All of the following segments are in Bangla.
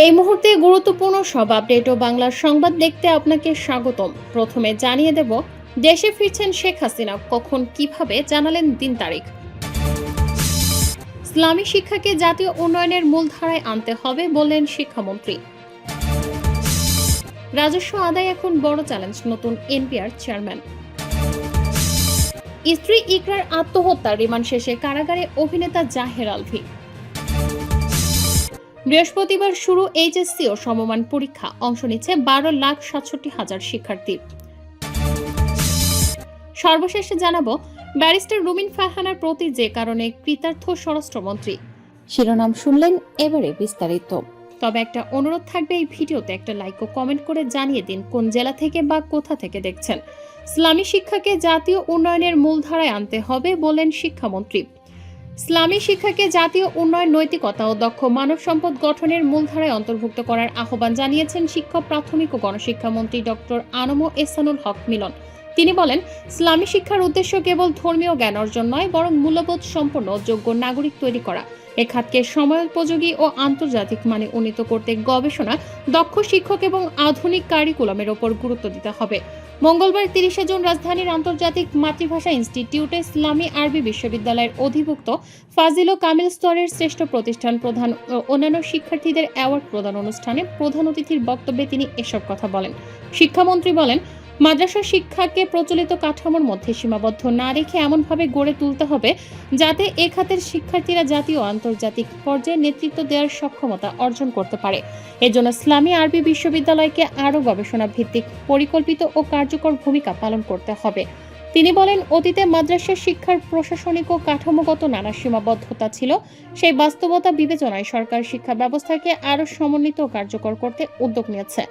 এই মুহূর্তে গুরুত্বপূর্ণ সব আপডেট ও বাংলার সংবাদ দেখতে আপনাকে স্বাগতম। প্রথমে জানিয়ে দেব, দেশে ফিরছেন শেখ হাসিনা, কখন কিভাবে জানালেন দিন তারিখ। ইসলামী শিক্ষাকে জাতীয় উন্নয়নের মূলধারায় আনতে হবে বললেন শিক্ষামন্ত্রী। রাজস্ব আদায় এখন বড় চ্যালেঞ্জ, নতুন এনবিআর চেয়ারম্যান। স্ত্রী ইকরার আত্মহত্যার রিমান্ড শেষে কারাগারে অভিনেতা জাহের আলভী। বৃহস্পতিবার শুরু এইচএসসি ও সমমান পরীক্ষা, অংশ নিচ্ছে 12,67,000 শিক্ষার্থী। সর্বশেষে জানাবো, ব্যারিস্টার রুমিন ফারহানার প্রতি যে কারণে কৃতার্থ স্বরাষ্ট্রমন্ত্রী। শিরোনাম শুনলেন, এবারে বিস্তারিত। তবে একটা অনুরোধ থাকবে, এই ভিডিওতে একটা লাইক ও কমেন্ট করে জানিয়ে দিন কোন জেলা থেকে বা কোথা থেকে দেখছেন। ইসলামী শিক্ষাকে জাতীয় উন্নয়নের মূলধারায় আনতে হবে বলেন শিক্ষামন্ত্রী। ইসলামী শিক্ষাকে জাতীয় উন্নয়ন, নৈতিকতা ও দক্ষ মানব সম্পদ গঠনের মূলধারায় অন্তর্ভুক্ত করার আহ্বান জানিয়েছেন শিক্ষক, প্রাথমিক ও গণশিক্ষামন্ত্রী ডক্টর আনম এহসানুল হক মিলন। তিনি বলেন, ইসলামী শিক্ষার উদ্দেশ্য কেবল ধর্মীয় জ্ঞান অর্জন নয়, বরং মূল্যবোধ সম্পন্ন যোগ্য নাগরিক তৈরি করা। এ খাতকে সময়োপযোগী ও আন্তর্জাতিক মানে উন্নীত করতে গবেষণা, দক্ষ শিক্ষক এবং আধুনিক কারিকুলামের ওপর গুরুত্ব দিতে হবে। মঙ্গলবার 30 জুন রাজধানীর আন্তর্জাতিক মাতৃভাষা ইনস্টিটিউটে ইসলামী আরবি বিশ্ববিদ্যালয়ের অধিভুক্ত ফাজিল ও কামিল স্তরের শ্রেষ্ঠ প্রতিষ্ঠান প্রধান ও অন্যান্য শিক্ষার্থীদের অ্যাওয়ার্ড প্রদান অনুষ্ঠানে প্রধান অতিথির বক্তব্যে তিনি এসব কথা বলেন। শিক্ষামন্ত্রী বলেন, মাদ্রাসা শিক্ষাকে প্রচলিত কাঠামোর মধ্যে সীমাবদ্ধ না রেখে এমনভাবে গড়ে তুলতে হবে যাতে এ খাতের শিক্ষার্থীরা জাতীয় ও আন্তর্জাতিক পর্যায়ে নেতৃত্ব দেওয়ার সক্ষমতা অর্জন করতে পারে। এজন্য ইসলামী আরবি বিশ্ববিদ্যালয়কে আরও গবেষণা ভিত্তিক, পরিকল্পিত ও কার্যকর ভূমিকা পালন করতে হবে। তিনি বলেন, অতীতে মাদ্রাসা শিক্ষার প্রশাসনিক ও কাঠামোগত নানা সীমাবদ্ধতা ছিল। সেই বাস্তবতা বিবেচনায় সরকার শিক্ষা ব্যবস্থাকে আরও সমন্বিত ও কার্যকর করতে উদ্যোগ নিয়েছে।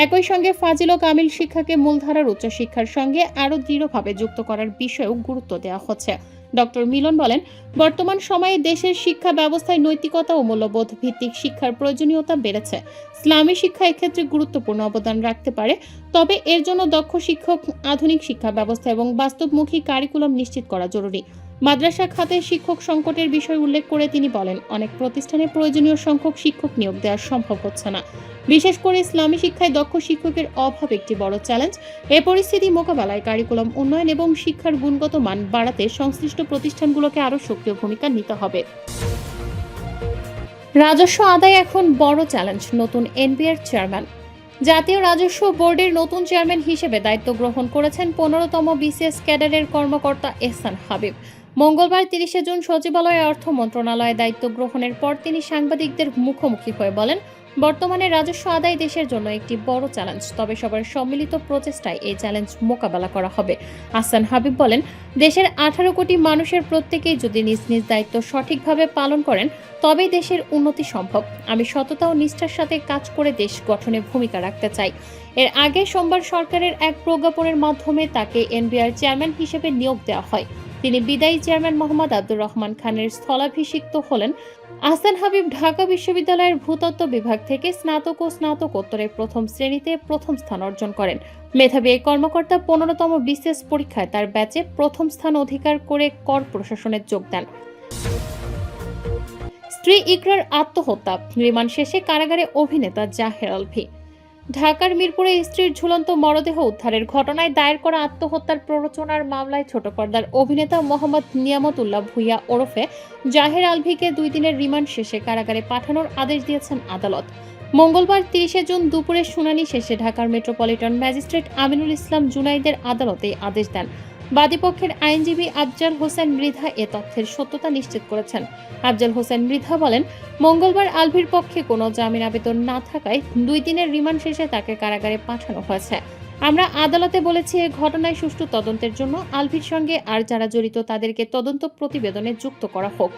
একই সঙ্গে ফাজিল ও কামিল শিক্ষাকে মূলধারার উচ্চশিক্ষার সঙ্গে আরও দৃঢ়ভাবে যুক্ত করার বিষয়েও গুরুত্ব দেওয়া হচ্ছে। ডক্টর মিলন বলেন, বর্তমান সময়ে দেশের শিক্ষা ব্যবস্থায় নৈতিকতা ও মূল্যবোধ ভিত্তিক শিক্ষার প্রয়োজনীয়তা বেড়েছে। ইসলামী শিক্ষা এক্ষেত্রে গুরুত্বপূর্ণ অবদান রাখতে পারে। তবে এর জন্য দক্ষ শিক্ষক, আধুনিক শিক্ষা ব্যবস্থা এবং বাস্তবমুখী কারিকুলাম নিশ্চিত করা জরুরি। মাদ্রাসা খাতে শিক্ষক সংকটের বিষয় উল্লেখ করে তিনি বলেন, অনেক প্রতিষ্ঠানে প্রয়োজনীয় সংখ্যক শিক্ষক নিয়োগ দেওয়া সম্ভব হচ্ছে না। বিশেষ করে ইসলামী শিক্ষায় দক্ষ শিক্ষকের অভাব একটি বড় চ্যালেঞ্জ। এ পরিস্থিতি মোকাবেলায় কারিকুলাম উন্নয়ন এবং শিক্ষার গুণগত মান বাড়াতে সংশ্লিষ্ট প্রতিষ্ঠানগুলোকে আরও সক্রিয় ভূমিকা নিতে হবে। রাজস্ব আদায় এখন বড় চ্যালেঞ্জ, নতুন এনবিআর চেয়ারম্যান। জাতীয় রাজস্ব বোর্ডের নতুন চেয়ারম্যান হিসেবে দায়িত্ব গ্রহণ করেছেন 15তম বিসিএস ক্যাডারের কর্মকর্তা এহসান হাবিব। মঙ্গলবার 30 জুন সচিবালয়ে অর্থ মন্ত্রণালয়ে দায়িত্ব গ্রহণের পর তিনি সাংবাদিকদের মুখোমুখি হয়ে বলেন, বর্তমানে রাজস্ব আদায় দেশের জন্য একটি বড় চ্যালেঞ্জ। তবে সবার সম্মিলিত প্রচেষ্টায় এই চ্যালেঞ্জ মোকাবেলা করা হবে। আহসান হাবিব বলেন, দেশের 18 কোটি মানুষের প্রত্যেকেই যদি নিজ নিজ দায়িত্ব সঠিকভাবে পালন করেন, তবেই দেশের উন্নতি সম্ভব। আমি সততা ও নিষ্ঠার সাথে কাজ করে দেশ গঠনে ভূমিকা রাখতে চাই। এর আগে সোমবার সরকারের এক প্রজ্ঞাপনের মাধ্যমে তাকে এনবিআর চেয়ারম্যান হিসেবে নিয়োগ দেওয়া হয়। তিনি বিদায়ী চেয়ারম্যান মোহাম্মদ আব্দুর রহমান খানের স্থলাভিষিক্ত হলেন। আহসান হাবিব ঢাকা বিশ্ববিদ্যালয়ের ভূতত্ত্ব বিভাগ থেকে স্নাতক ও স্নাতকোত্তরে প্রথম শ্রেণীতে প্রথম স্থান অর্জন করেন। মেধাবী এই কর্মকর্তা 15তম বিসিএস পরীক্ষায় তার ব্যাচে প্রথম স্থান অধিকার করে কর প্রশাসনে যোগ দেন। স্ত্রী ইকরার আত্মহত্যা, রিমান্ড শেষে কারাগারে অভিনেতা জাহের আলভী। ঢাকার মিরপুরে স্ত্রীর ঝুলন্ত মরদেহ উদ্ধারের ঘটনায় দায়ের করা আত্মহত্যার প্ররোচনার মামলায় ছোট পর্দার অভিনেতা মোহাম্মদ নিয়ামতুল্লাহ ভূঁইয়া ওরফে জাহের আলভীকে 2 দিনের রিমান্ড শেষে কারাগারে পাঠানোর আদেশ দিয়েছেন আদালত। মঙ্গলবার 30 জুন দুপুরে শুনানি শেষে ঢাকার মেট্রোপলিটন ম্যাজিস্ট্রেট আমিনুল ইসলাম জুনাইদের আদালতে আদেশ দেন। বাদীপক্ষের আইনজীবী আফজাল হোসেন মৃধা এ তথ্যের সত্যতা নিশ্চিত করেছেন। আফজাল হোসেন মৃধা বলেন, মঙ্গলবার আলভীর পক্ষে কোনো জামিন আবেদন না থাকায় 2 দিনের রিমান্ড শেষে তাকে কারাগারে পাঠানো হয়েছে। আমরা আদালতে বলেছি, এ ঘটনায় সুষ্ঠু তদন্তের জন্য আলভীর সঙ্গে আর যারা জড়িত তাদেরকে তদন্ত প্রতিবেদনে যুক্ত করা হোক।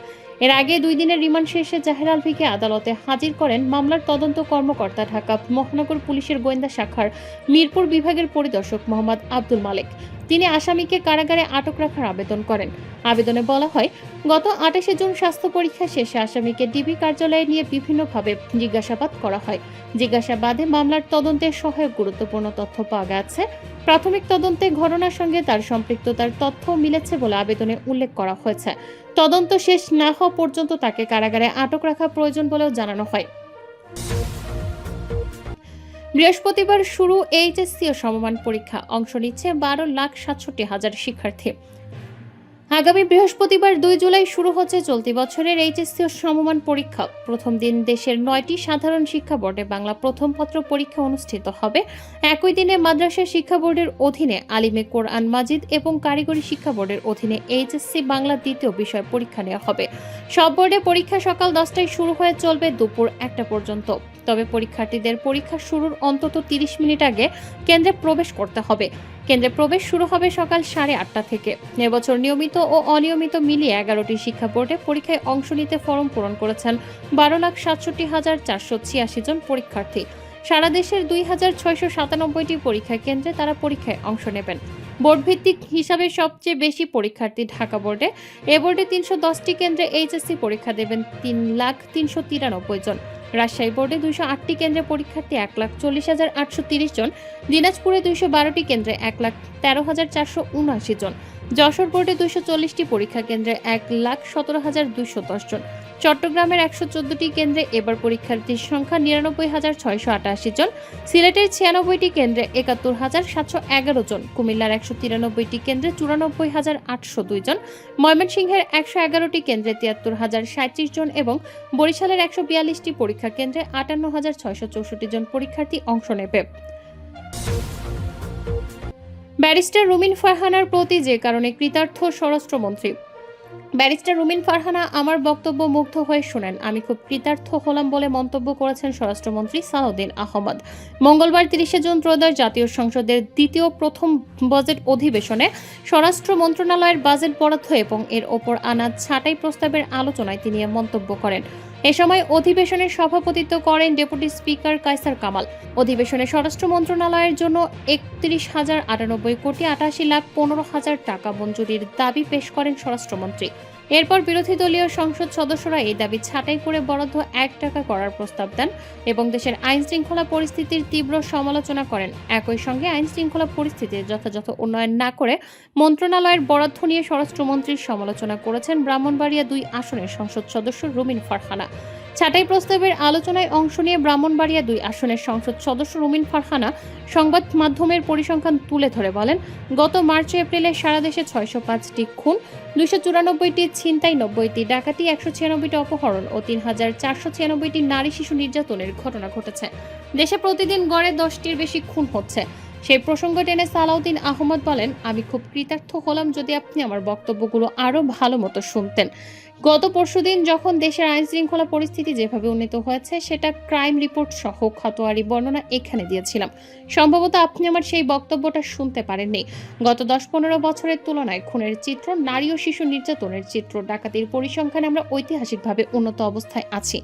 এর আগে 2 দিনের রিমান্ড শেষে জাহের আলভীকে আদালতে হাজির করেন মামলার তদন্ত কর্মকর্তা, ঢাকা মহানগর পুলিশের গোয়েন্দা শাখার মিরপুর বিভাগের পরিদর্শক মোহাম্মদ আব্দুল মালেক। তিনি আসামিকে কারাগারে আটক রাখার আবেদন করেন। আবেদনে বলা হয়, গত 28 জুন স্বাস্থ্য পরীক্ষা শেষে আসামিকে ডিবি কার্যালয়ে নিয়ে বিভিন্নভাবে জিজ্ঞাসাবাদ করা হয়। জিজ্ঞাসাবাদে মামলার তদন্তে সহায়ক গুরুত্বপূর্ণ তথ্য পাওয়া গেছে। প্রাথমিক তদন্তে ঘটনার সঙ্গে তার সম্পৃক্ততার তথ্য মিলেছে বলে আবেদনে উল্লেখ করা হয়েছে। তদন্ত শেষ না হওয়া পর্যন্ত তাকে কারাগারে আটক রাখা প্রয়োজন বলেও জানানো হয়। বৃহস্পতিবার শুরু এইচএসসি ও সমমান পরীক্ষা, অংশ নিচ্ছে 12,67,000 শিক্ষার্থী। আগামী বৃহস্পতিবার 2 জুলাই শুরু হচ্ছে চলতি বছরের এইচএসসি ও সমমান পরীক্ষা। প্রথম দিন দেশের 9টি সাধারণ শিক্ষা বোর্ডে বাংলা প্রথম পত্র পরীক্ষা অনুষ্ঠিত হবে। একই দিনে মাদ্রাসা শিক্ষা বোর্ডের অধীনে আলিমে কোরআন মাজিদ এবং কারিগরি শিক্ষা বোর্ডের অধীনে এইচএসসি বাংলা দ্বিতীয় বিষয় পরীক্ষা নেওয়া হবে। সব বোর্ডে পরীক্ষা সকাল 10টায় শুরু হয়ে চলবে দুপুর 1টা পর্যন্ত। তবে পরীক্ষার্থীদের পরীক্ষা শুরুর অন্তত 30 মিনিট আগে কেন্দ্রে প্রবেশ করতে হবে। কেন্দ্রে প্রবেশ শুরু হবে সকাল 8:30 থেকে। এবছর নিয়মিত ও অনিয়মিত মিলিয়ে 11টি শিক্ষা বোর্ডে পরীক্ষায় অংশ নিতে ফরম পূরণ করেছেন 12,67,486 জন পরীক্ষার্থী। সারা দেশের 2,697টি পরীক্ষা কেন্দ্রে তারা পরীক্ষায় অংশ নেবেন। বোর্ড ভিত্তিক হিসাবে সবচেয়ে বেশি পরীক্ষার্থী ঢাকা বোর্ডে। এ বোর্ডে 310টি কেন্দ্রে এইচএসসি পরীক্ষা দেবেন 3,393 জন। রাজশাহী বোর্ডে 208টি কেন্দ্রে পরীক্ষার্থী 1,40,830 জন। দিনাজপুরে 212টি কেন্দ্রে 1,13,479 জন। যশোর বোর্ডে 240টি পরীক্ষা কেন্দ্রে 1,17,210 জন। চট্টগ্রামের 114টি কেন্দ্রে এবার পরীক্ষার্থীর সংখ্যা 99,688 জন। সিলেটের 96টি কেন্দ্রে 71,711 জন। কুমিল্লার 193টি কেন্দ্রে 94,802 জন। ময়মনসিংহের 111টি কেন্দ্রে 73,037 জন এবং বরিশালের 142টি পরীক্ষা কেন্দ্রে 58,664 জন পরীক্ষার্থী অংশ নেবে। ব্যারিস্টার রুমিন ফারহানার প্রতি যে কারণে কৃতার্থ স্বরাষ্ট্রমন্ত্রী। ব্যারিস্টার রুমিন ফারহানা আমার বক্তব্য মুগ্ধ হয়ে শুনেন, আমি খুব কৃতার্থ হলাম বলে মন্তব্য করেছেন স্বরাষ্ট্রমন্ত্রী সালাউদ্দিন আহমদ। মঙ্গলবার 30 জুন ত্রয়োদশ জাতীয় সংসদের দ্বিতীয় প্রথম বাজেট অধিবেশনে স্বরাষ্ট্র মন্ত্রণালয়ের বাজেট বরাদ্দ এবং এর ওপর আনা ছাঁটাই প্রস্তাবের আলোচনায় তিনি এ মন্তব্য করেন। এ সময় অধিবেশনে সভাপতিত্ব করেন ডেপুটি স্পিকার কায়সার কামাল। অধিবেশনে স্বরাষ্ট্র মন্ত্রণালয়ের জন্য 31,098,88,15,000 টাকা মঞ্জুরির দাবি পেশ করেন স্বরাষ্ট্রমন্ত্রী। এরপর বিরোধী দলীয় সংসদ সদস্যরা এই দাবি ছাঁটাই করে বরাদ্দ 1 টাকা করার প্রস্তাব দেন এবং দেশের আইন শৃঙ্খলা পরিস্থিতির তীব্র সমালোচনা করেন। একই সঙ্গে আইন শৃঙ্খলা পরিস্থিতির যথাযথ উন্নয়ন না করে মন্ত্রণালয়ের বরাদ্দ নিয়ে স্বরাষ্ট্রমন্ত্রীর সমালোচনা করেছেন ব্রাহ্মণবাড়িয়া 2 আসনের সংসদ সদস্য রুমিন ফারহানা। ছাঁটাই প্রস্তাবের আলোচনায় অংশ নিয়ে ব্রাহ্মণবাড়িয়া 2 আসনের সংসদ সদস্য রুমিন ফারহানা সংবাদ মাধ্যমের পরিসংখ্যান তুলে ধরে বলেন, গত মার্চ এপ্রিলে সারা দেশে 605টি খুন, 294টি ছিনতাই, 90টি ডাকাতি, 196টি অপহরণ ও 3,496টি নারী শিশু নির্যাতনের ঘটনা ঘটেছে। দেশে প্রতিদিন গড়ে 10টির বেশি খুন হচ্ছে। সেই প্রসঙ্গ টেনে সালাউদ্দিন আহমদ বলেন, আমি খুব কৃতার্থ হলাম যদি আপনি আমার বক্তব্যগুলো আরও ভালো মতো শুনতেন। গত পরশুদিন যখন দেশের আইন শৃঙ্খলা পরিস্থিতি যেভাবে উন্নীত হয়েছে সেটা ক্রাইম রিপোর্ট সহ খাতোয়ারি বর্ণনা এখানে দিয়েছিলাম। সম্ভবত আপনি আমার সেই বক্তব্যটা শুনতে পারেননি। গত 10-15 বছরের তুলনায় খুনের চিত্র, নারী ও শিশু নির্যাতনের চিত্র, ডাকাতির পরিসংখ্যানে আমরা ঐতিহাসিকভাবে উন্নত অবস্থায় আছি।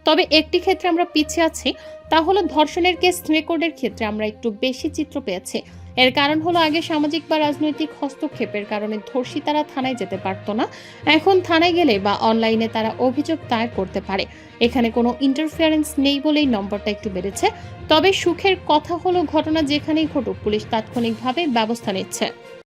তবে একটি ক্ষেত্রে আমরা পিছিয়ে আছি, তা হলো ধর্ষণের কেস রেকর্ডের ক্ষেত্রে আমরা একটু বেশি চিত্র পেয়েছি। এর কারণ হলো আগে সামাজিক বা রাজনৈতিক হস্তক্ষেপের কারণে ধর্ষিতারা থানায় যেতে পারতো না। এখন থানায় গেলে বা অনলাইনে তারা অভিযোগ দায়ের করতে পারে। এখানে কোনো ইন্টারফিয়ারেন্স নেই বলেই নম্বরটা একটু বেড়েছে। তবে সুখের কথা হলো ঘটনা যেখানেই ঘটুক পুলিশ তাৎক্ষণিকভাবে ব্যবস্থা নিচ্ছে।